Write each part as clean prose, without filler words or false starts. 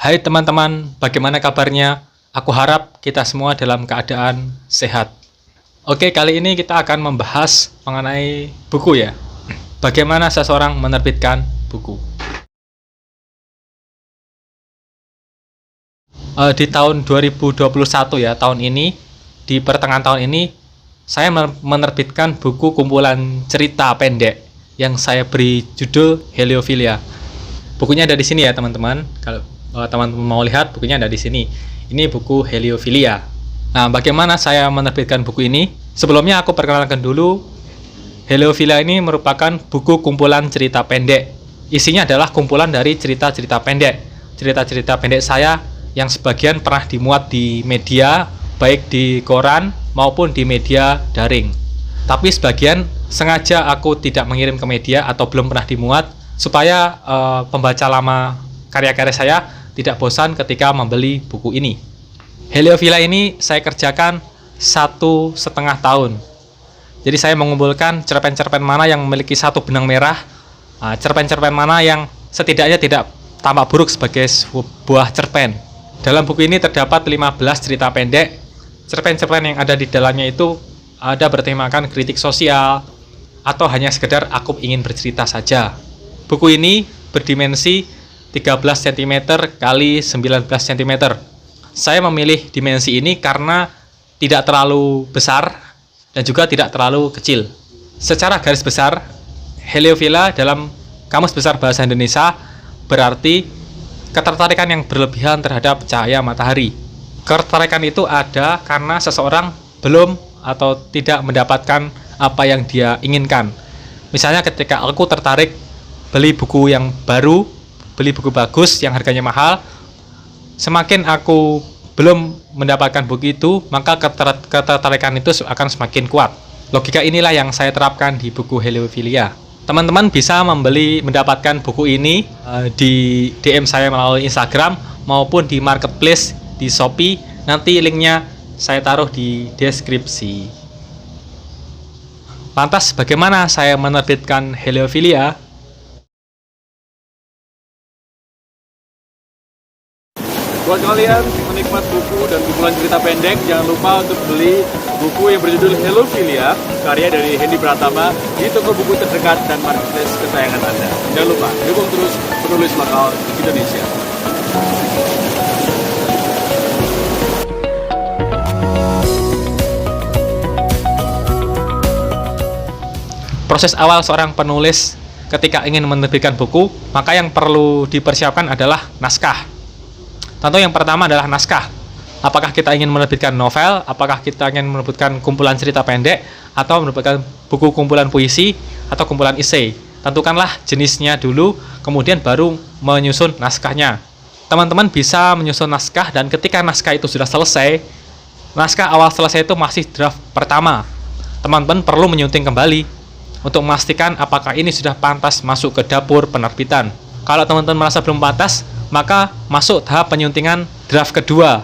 Hai teman-teman, bagaimana kabarnya? Aku harap kita semua dalam keadaan sehat. Oke, kali ini kita akan membahas mengenai buku ya. Bagaimana seseorang menerbitkan buku. Di tahun 2021 ya, tahun ini, di pertengahan tahun ini, saya menerbitkan buku kumpulan cerita pendek yang saya beri judul Heliophilia. Bukunya ada di sini ya teman-teman. Kalau teman-teman mau lihat, bukunya ada di sini. Ini buku Heliophilia. Nah, bagaimana saya menerbitkan buku ini? Sebelumnya aku perkenalkan dulu. Heliophilia ini merupakan buku kumpulan cerita pendek. Isinya adalah kumpulan dari cerita-cerita pendek. Cerita-cerita pendek saya yang sebagian pernah dimuat di media, baik di koran maupun di media daring. Tapi sebagian sengaja aku tidak mengirim ke media atau belum pernah dimuat supaya pembaca lama karya-karya saya tidak bosan ketika membeli buku ini. Heliophilia ini saya kerjakan 1,5 tahun. Jadi saya mengumpulkan cerpen-cerpen mana yang memiliki satu benang merah, cerpen-cerpen mana yang setidaknya tidak tampak buruk sebagai sebuah cerpen. Dalam buku ini terdapat 15 cerita pendek. Cerpen-cerpen yang ada di dalamnya itu ada bertemakan kritik sosial atau hanya sekedar aku ingin bercerita saja. Buku ini berdimensi 13 cm kali 19 cm. Saya memilih dimensi ini karena tidak terlalu besar dan juga tidak terlalu kecil. Secara garis besar, Heliophilia dalam Kamus Besar Bahasa Indonesia berarti ketertarikan yang berlebihan terhadap cahaya matahari. Ketertarikan itu ada karena seseorang belum atau tidak mendapatkan apa yang dia inginkan. Misalnya ketika aku tertarik beli buku yang baru, beli buku bagus yang harganya mahal, semakin aku belum mendapatkan buku itu, maka ketertarikan itu akan semakin kuat. Logika inilah yang saya terapkan di buku Heliophilia. Teman-teman bisa mendapatkan buku ini di DM saya melalui Instagram maupun di marketplace di Shopee. Nanti linknya saya taruh di deskripsi. Lantas bagaimana saya menerbitkan Heliophilia? Buat kalian penikmat buku dan kumpulan cerita pendek, jangan lupa untuk beli buku yang berjudul Heliophilia, karya dari Hendy Pratama, di toko buku terdekat dan marketplace kesayangan Anda. Jangan lupa dukung terus penulis lokal Indonesia. Proses awal seorang penulis ketika ingin menerbitkan buku, maka yang perlu dipersiapkan adalah naskah. Tentu yang pertama adalah naskah. Apakah kita ingin menerbitkan novel, apakah kita ingin menerbitkan kumpulan cerita pendek, atau menerbitkan buku kumpulan puisi, atau kumpulan esai. Tentukanlah jenisnya dulu, kemudian baru menyusun naskahnya. Teman-teman bisa menyusun naskah, dan ketika naskah itu sudah selesai, naskah awal selesai itu masih draft pertama. Teman-teman perlu menyunting kembali untuk memastikan apakah ini sudah pantas masuk ke dapur penerbitan. Kalau teman-teman merasa belum pantas, maka masuk tahap penyuntingan draft kedua.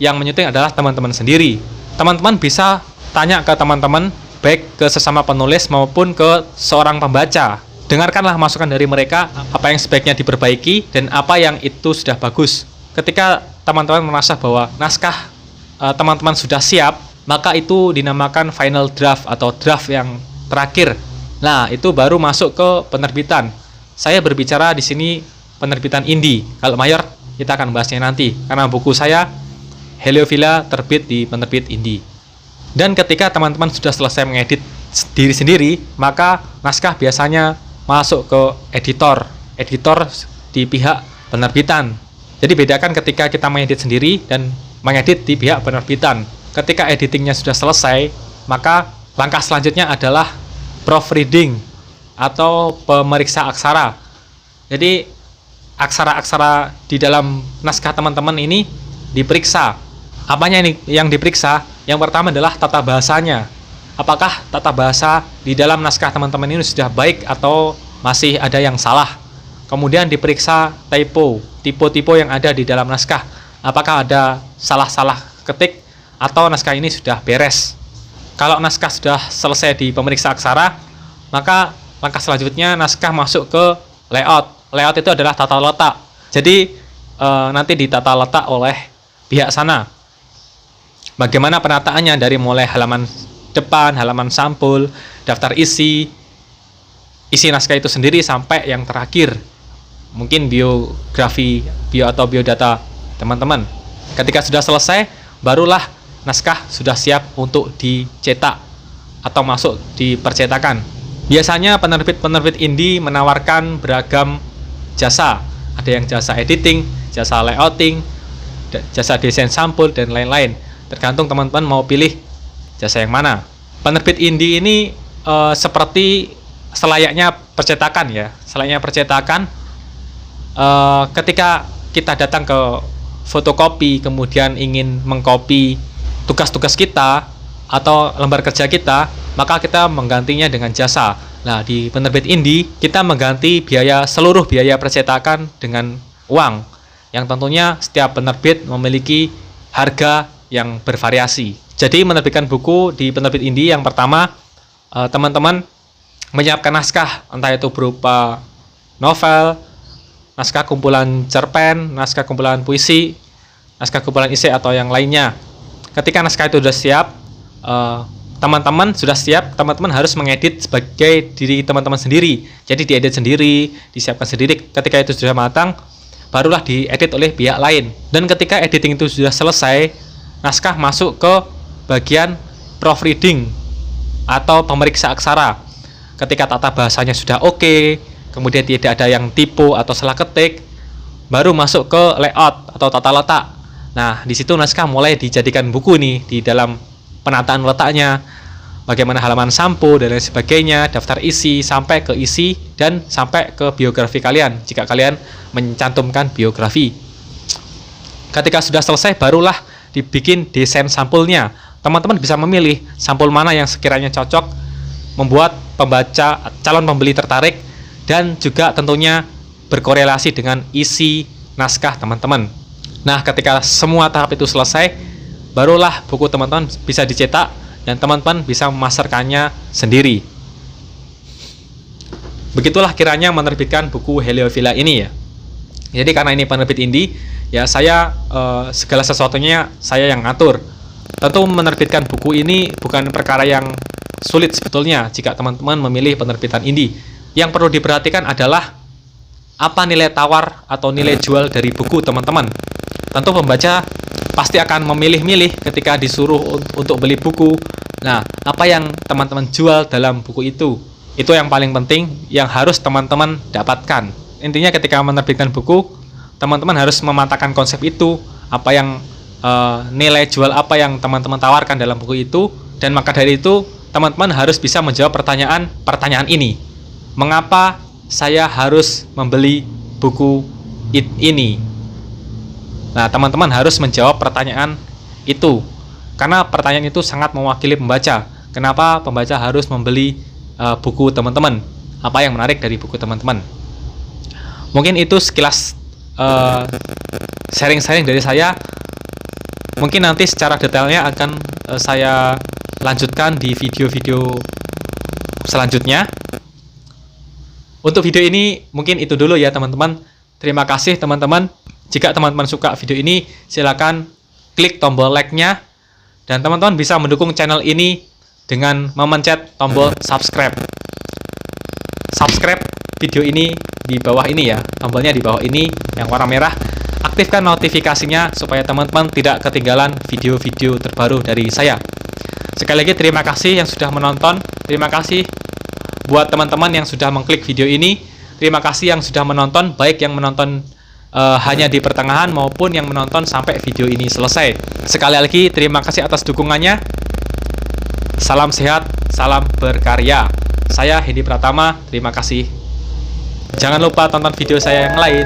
Yang menyunting adalah teman-teman sendiri. Teman-teman bisa tanya ke teman-teman, baik ke sesama penulis maupun ke seorang pembaca. Dengarkanlah masukan dari mereka, apa yang sebaiknya diperbaiki dan apa yang itu sudah bagus. Ketika teman-teman merasa bahwa naskah teman-teman sudah siap, maka itu dinamakan final draft atau draft yang terakhir. Nah, itu baru masuk ke penerbitan. Saya berbicara di sini penerbitan indie. Kalau mayor kita akan bahasnya nanti, karena buku saya Heliophilia terbit di penerbit indie. Dan ketika teman-teman sudah selesai mengedit diri sendiri, maka naskah biasanya masuk ke editor di pihak penerbitan. Jadi bedakan ketika kita mengedit sendiri dan mengedit di pihak penerbitan. Ketika editingnya sudah selesai, maka langkah selanjutnya adalah proofreading atau pemeriksa aksara. Jadi aksara-aksara di dalam naskah teman-teman ini diperiksa. Apanya ini yang diperiksa? Yang pertama adalah tata bahasanya. Apakah tata bahasa di dalam naskah teman-teman ini sudah baik atau masih ada yang salah? Kemudian diperiksa typo, tipe-tipe yang ada di dalam naskah. Apakah ada salah-salah ketik atau naskah ini sudah beres? Kalau naskah sudah selesai di pemeriksa aksara, maka langkah selanjutnya naskah masuk ke layout. Layout itu adalah tata letak. Jadi nanti ditata letak oleh pihak sana. Bagaimana penataannya dari mulai halaman depan, halaman sampul, daftar isi naskah itu sendiri sampai yang terakhir, mungkin biografi, atau biodata teman-teman. Ketika sudah selesai, barulah naskah sudah siap untuk dicetak atau masuk di percetakan. Biasanya penerbit-penerbit indie menawarkan beragam jasa. Ada yang jasa editing, jasa layouting, jasa desain sampul, dan lain-lain. Tergantung teman-teman mau pilih jasa yang mana. Penerbit indie ini seperti selayaknya percetakan ya. Selayaknya percetakan, ketika kita datang ke fotokopi, kemudian ingin mengcopy tugas-tugas kita atau lembar kerja kita, maka kita menggantinya dengan jasa. Nah, di penerbit indie kita mengganti seluruh biaya percetakan dengan uang, yang tentunya setiap penerbit memiliki harga yang bervariasi. Jadi menerbitkan buku di penerbit indie, yang pertama, teman-teman menyiapkan naskah, entah itu berupa novel, naskah kumpulan cerpen, naskah kumpulan puisi, naskah kumpulan esai, atau yang lainnya. Ketika naskah itu sudah siap, teman-teman harus mengedit sebagai diri teman-teman sendiri. Jadi diedit sendiri, disiapkan sendiri. Ketika itu sudah matang, barulah diedit oleh pihak lain. Dan ketika editing itu sudah selesai, naskah masuk ke bagian proofreading atau pemeriksa aksara. Ketika tata bahasanya sudah oke, kemudian tidak ada yang typo atau salah ketik, baru masuk ke layout atau tata letak. Nah, di situ naskah mulai dijadikan buku nih, di dalam penataan letaknya, bagaimana halaman sampul dan lain sebagainya, daftar isi, sampai ke isi, dan sampai ke biografi kalian jika kalian mencantumkan biografi. Ketika sudah selesai, barulah dibikin desain sampulnya. Teman-teman bisa memilih sampul mana yang sekiranya cocok, membuat calon pembeli tertarik, dan juga tentunya berkorelasi dengan isi naskah teman-teman. Nah, ketika semua tahap itu selesai, barulah buku teman-teman bisa dicetak dan teman-teman bisa memasarkannya sendiri. Begitulah kiranya menerbitkan buku Heliophilia ini ya. Jadi karena ini penerbit indie, ya saya segala sesuatunya saya yang ngatur. Tentu menerbitkan buku ini bukan perkara yang sulit sebetulnya jika teman-teman memilih penerbitan indie. Yang perlu diperhatikan adalah apa nilai tawar atau nilai jual dari buku teman-teman. Tentu pembaca pasti akan memilih-milih ketika disuruh untuk beli buku. Nah, apa yang teman-teman jual dalam buku itu yang paling penting, yang harus teman-teman dapatkan. Intinya ketika menerbitkan buku, teman-teman harus mematahkan konsep itu, apa yang nilai jual apa yang teman-teman tawarkan dalam buku itu, dan maka dari itu teman-teman harus bisa menjawab pertanyaan ini. Mengapa saya harus membeli buku ini? Nah, teman-teman harus menjawab pertanyaan itu, karena pertanyaan itu sangat mewakili pembaca. Kenapa pembaca harus membeli buku teman-teman? Apa yang menarik dari buku teman-teman? Mungkin itu sekilas sharing-sharing dari saya. Mungkin nanti secara detailnya akan saya lanjutkan di video-video selanjutnya. Untuk video ini mungkin itu dulu ya teman-teman. Terima kasih teman-teman. Jika teman-teman suka video ini, silakan klik tombol like-nya, dan teman-teman bisa mendukung channel ini dengan memencet tombol subscribe. Subscribe video ini di bawah ini ya, tombolnya di bawah ini yang warna merah. Aktifkan notifikasinya supaya teman-teman tidak ketinggalan video-video terbaru dari saya. Sekali lagi terima kasih yang sudah menonton. Terima kasih buat teman-teman yang sudah mengklik video ini. Terima kasih yang sudah menonton, baik yang menonton hanya di pertengahan maupun yang menonton sampai video ini selesai. Sekali lagi terima kasih atas dukungannya. Salam sehat, salam berkarya. Saya Hendy Pratama, terima kasih. Jangan lupa tonton video saya yang lain.